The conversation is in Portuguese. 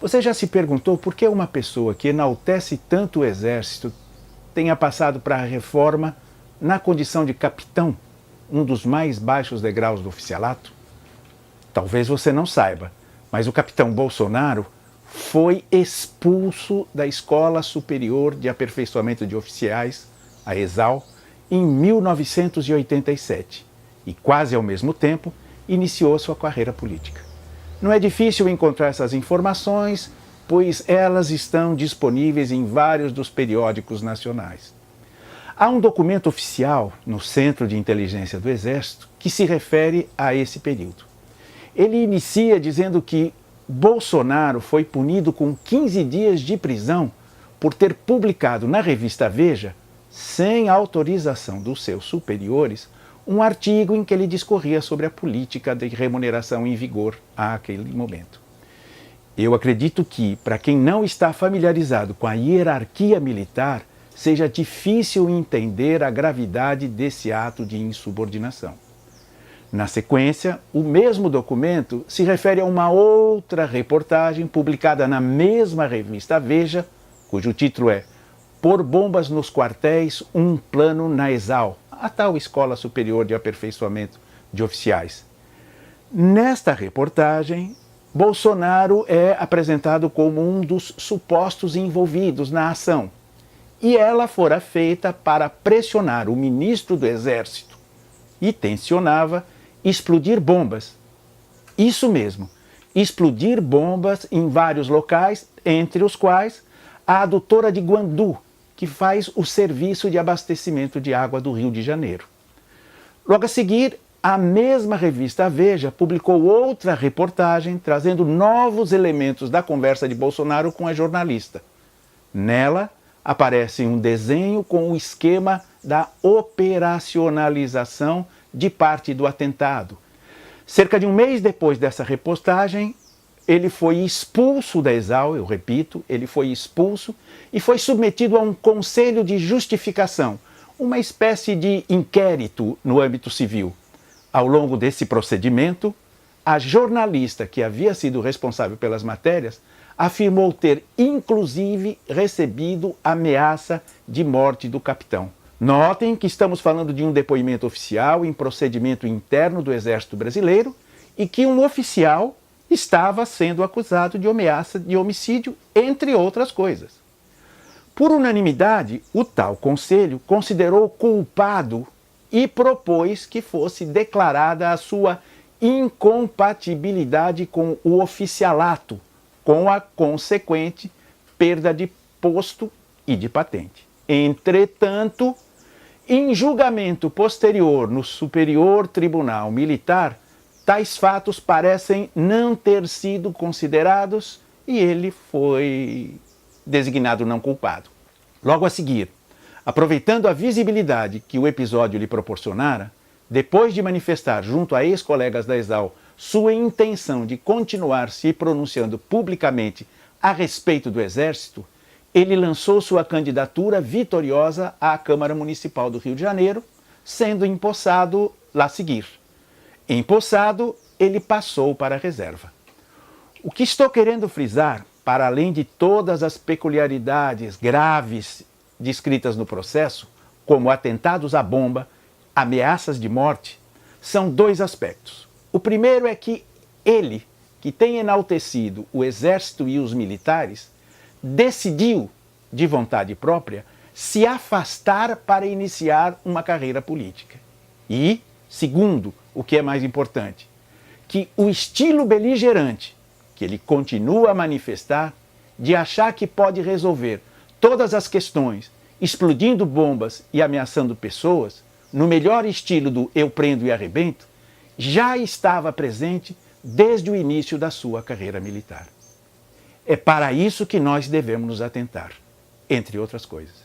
Você já se perguntou por que uma pessoa que enaltece tanto o exército tenha passado para a reforma na condição de capitão, um dos mais baixos degraus do oficialato? Talvez você não saiba, mas o capitão Bolsonaro foi expulso da Escola Superior de Aperfeiçoamento de Oficiais, a ESAL, em 1987 e, quase ao mesmo tempo, iniciou sua carreira política. Não é difícil encontrar essas informações, pois elas estão disponíveis em vários dos periódicos nacionais. Há um documento oficial no Centro de Inteligência do Exército que se refere a esse período. Ele inicia dizendo que Bolsonaro foi punido com 15 dias de prisão por ter publicado na revista Veja, sem autorização dos seus superiores, um artigo em que ele discorria sobre a política de remuneração em vigor àquele momento. Eu acredito que, para quem não está familiarizado com a hierarquia militar, seja difícil entender a gravidade desse ato de insubordinação. Na sequência, o mesmo documento se refere a uma outra reportagem publicada na mesma revista Veja, cujo título é Por Bombas nos Quartéis, um Plano na ESAL, a tal Escola Superior de Aperfeiçoamento de Oficiais. Nesta reportagem, Bolsonaro é apresentado como um dos supostos envolvidos na ação, e ela fora feita para pressionar o ministro do Exército e tensionava explodir bombas. Isso mesmo, explodir bombas em vários locais, entre os quais a adutora de Guandu, que faz o serviço de abastecimento de água do Rio de Janeiro. Logo a seguir, a mesma revista Veja publicou outra reportagem trazendo novos elementos da conversa de Bolsonaro com a jornalista. Nela, aparece um desenho com o esquema da operacionalização de parte do atentado. Cerca de um mês depois dessa repostagem, ele foi expulso da ESAL, eu repito, ele foi expulso e foi submetido a um conselho de justificação, uma espécie de inquérito no âmbito civil. Ao longo desse procedimento, a jornalista que havia sido responsável pelas matérias afirmou ter, inclusive, recebido ameaça de morte do capitão. Notem que estamos falando de um depoimento oficial em procedimento interno do Exército Brasileiro e que um oficial estava sendo acusado de ameaça de homicídio, entre outras coisas. Por unanimidade, o tal conselho considerou culpado e propôs que fosse declarada a sua incompatibilidade com o oficialato, com a consequente perda de posto e de patente. Entretanto, em julgamento posterior no Superior Tribunal Militar, tais fatos parecem não ter sido considerados e ele foi designado não culpado. Logo a seguir, aproveitando a visibilidade que o episódio lhe proporcionara, depois de manifestar junto a ex-colegas da ESAL sua intenção de continuar se pronunciando publicamente a respeito do Exército, ele lançou sua candidatura vitoriosa à Câmara Municipal do Rio de Janeiro, sendo empossado lá a seguir. Empossado, ele passou para a reserva. O que estou querendo frisar, para além de todas as peculiaridades graves descritas no processo, como atentados à bomba, ameaças de morte, são dois aspectos. O primeiro é que ele, que tem enaltecido o Exército e os militares, decidiu, de vontade própria, se afastar para iniciar uma carreira política. E, segundo, o que é mais importante, que o estilo beligerante que ele continua a manifestar, de achar que pode resolver todas as questões explodindo bombas e ameaçando pessoas, no melhor estilo do eu prendo e arrebento, já estava presente desde o início da sua carreira militar. É para isso que nós devemos nos atentar, entre outras coisas.